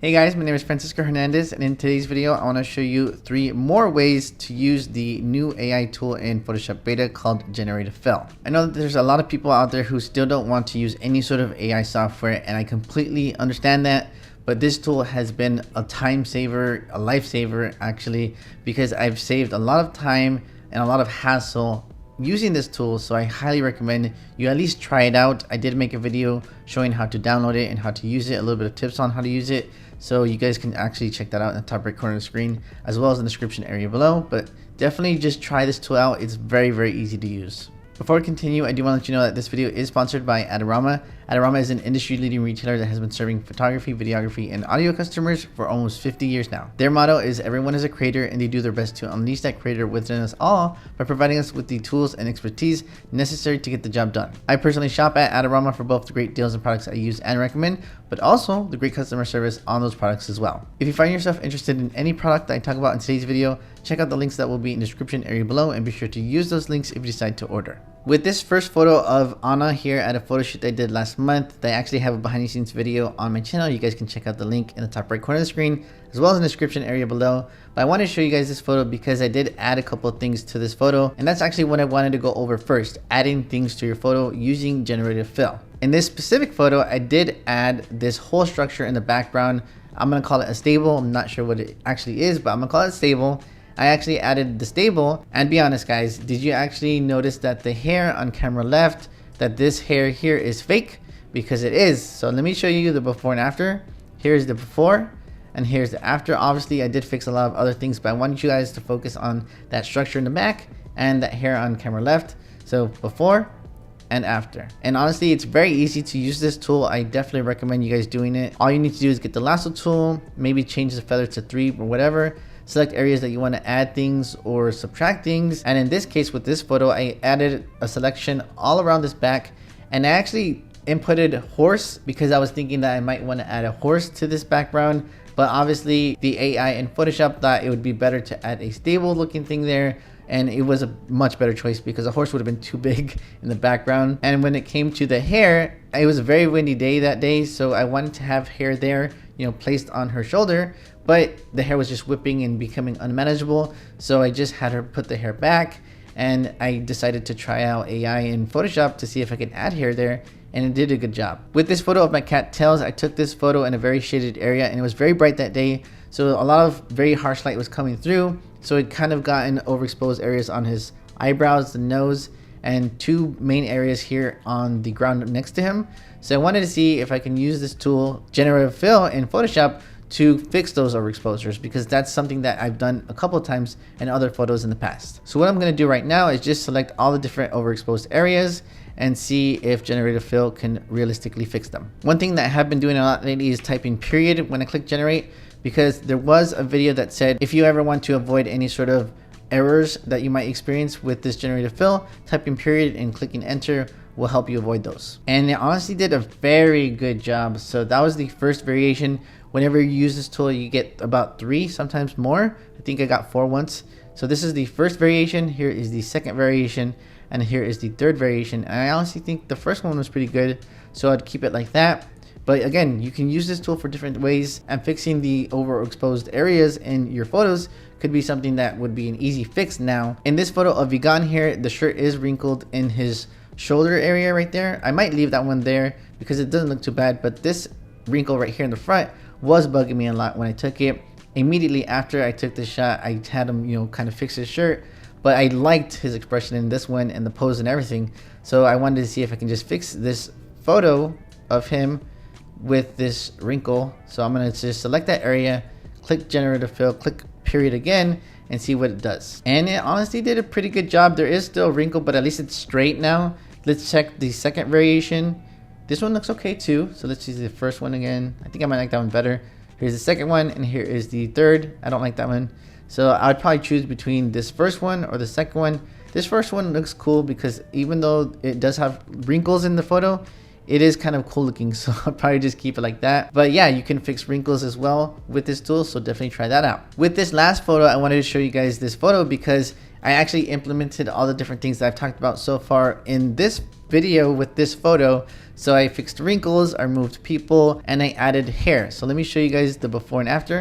Hey guys, my name is Francisco Hernandez, and in today's video I want to show you 3 more ways to use the new AI tool in Photoshop Beta called Generative Fill. I know that there's a lot of people out there who still don't want to use any sort of AI software, and I completely understand that, but this tool has been a time saver, a lifesaver actually, because I've saved a lot of time and a lot of hassle using this tool. So I highly recommend you at least try it out. I did make a video showing how to download it and how to use it, a little bit of tips on how to use it, so you guys can actually check that out in the top right corner of the screen, as well as in the description area below. But definitely just try this tool out. It's very easy to use. Before we continue, I do want to let you know that this video is sponsored by Adorama. Adorama is an industry-leading retailer that has been serving photography, videography, and audio customers for almost 50 years now. Their motto is everyone is a creator, and they do their best to unleash that creator within us all by providing us with the tools and expertise necessary to get the job done. I personally shop at Adorama for both the great deals and products I use and recommend, but also the great customer service on those products as well. If you find yourself interested in any product that I talk about in today's video, check out the links that will be in the description area below, and be sure to use those links if you decide to order. With this first photo of Anna here at a photo shoot I did last month, I actually have a behind the scenes video on my channel. You guys can check out the link in the top right corner of the screen, as well as in the description area below. But I want to show you guys this photo because I did add a couple of things to this photo, and that's actually what I wanted to go over first, adding things to your photo using Generative Fill. In this specific photo, I did add this whole structure in the background. I'm going to call it a stable. I'm not sure what it actually is, but I'm going to call it stable. I actually added the stable, and be honest guys, did you actually notice that the hair on camera left, that this hair here is fake? Because it is. So let me show you the before and after. Here's the before and here's the after. Obviously I did fix a lot of other things, but I wanted you guys to focus on that structure in the back and that hair on camera left. So before and after. And honestly, it's very easy to use this tool. I definitely recommend you guys doing it. All you need to do is get the lasso tool, maybe change the feather to 3 or whatever. Select areas that you want to add things or subtract things. And in this case, with this photo, I added a selection all around this back, and I actually inputted horse because I was thinking that I might want to add a horse to this background. But obviously the AI in Photoshop thought it would be better to add a stable looking thing there, and it was a much better choice because a horse would have been too big in the background. And when it came to the hair, it was a very windy day that day, so I wanted to have hair there, you know, placed on her shoulder, but the hair was just whipping and becoming unmanageable, so I just had her put the hair back, and I decided to try out AI in Photoshop to see if I could add hair there, and it did a good job. With this photo of my cat Tails, I took this photo in a very shaded area, and it was very bright that day, so a lot of very harsh light was coming through, so it kind of got in overexposed areas on his eyebrows, the nose, and 2 main areas here on the ground next to him. So I wanted to see if I can use this tool, Generative Fill, in Photoshop to fix those overexposures, because that's something that I've done a couple of times in other photos in the past. So what I'm going to do right now is just select all the different overexposed areas and see if Generative Fill can realistically fix them. One thing that I have been doing a lot lately is typing period when I click generate, because there was a video that said if you ever want to avoid any sort of errors that you might experience with this Generative Fill, typing period and clicking enter will help you avoid those. And it honestly did a very good job. So that was the first variation. Whenever you use this tool, you get about 3, sometimes more. I think I got 4 once. So this is the first variation. Here is the second variation, and here is the third variation. And I honestly think the first one was pretty good, so I'd keep it like that. But again, you can use this tool for different ways, and fixing the overexposed areas in your photos could be something that would be an easy fix now. In this photo of Vigan here, the shirt is wrinkled in his shoulder area right there. I might leave that one there because it doesn't look too bad, but this wrinkle right here in the front was bugging me a lot when I took it. Immediately after I took the shot, I had him, you know, kind of fix his shirt, but I liked his expression in this one and the pose and everything. So I wanted to see if I can just fix this photo of him with this wrinkle. So I'm going to just select that area, click Generative Fill, click period again, and see what it does. And it honestly did a pretty good job. There is still a wrinkle, but at least it's straight now. Let's check the second variation. This one looks okay too. So let's use the first one again. I think I might like that one better. Here's the second one, and here is the third. I don't like that one. So I'd probably choose between this first one or the second one. This first one looks cool because even though it does have wrinkles in the photo, it is kind of cool looking, so I'll probably just keep it like that. But yeah, you can fix wrinkles as well with this tool, so definitely try that out. With this last photo, I wanted to show you guys this photo because I actually implemented all the different things that I've talked about so far in this video with this photo. So I fixed wrinkles, I removed people, and I added hair. So let me show you guys the before and after.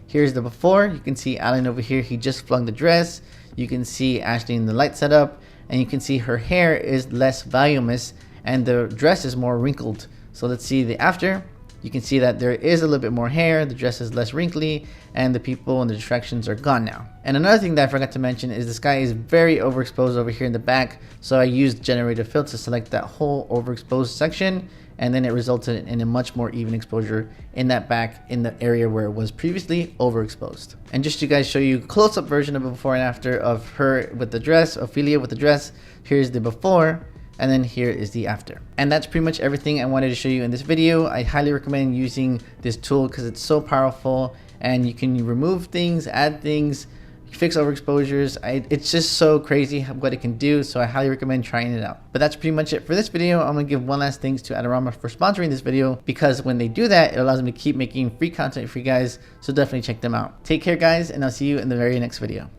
Here's the before. You can see Alan over here, he just flung the dress. You can see Ashley in the light setup, and you can see her hair is less voluminous and the dress is more wrinkled. So let's see the after. You can see that there is a little bit more hair, the dress is less wrinkly, and the people and the distractions are gone now. And another thing that I forgot to mention is this guy is very overexposed over here in the back, so I used Generative Fill to select that whole overexposed section, and then it resulted in a much more even exposure in that back in the area where it was previously overexposed. And just to guys show you a close-up version of a before and after of her with the dress, Ophelia with the dress, here's the before, and then here is the after. And that's pretty much everything I wanted to show you in this video. I highly recommend using this tool because it's so powerful and you can remove things, add things, fix overexposures. It's just so crazy what it can do, so I highly recommend trying it out. But that's pretty much it for this video. I'm gonna give one last thanks to Adorama for sponsoring this video, because when they do that, it allows me to keep making free content for you guys, so definitely check them out. Take care guys, and I'll see you in the very next video.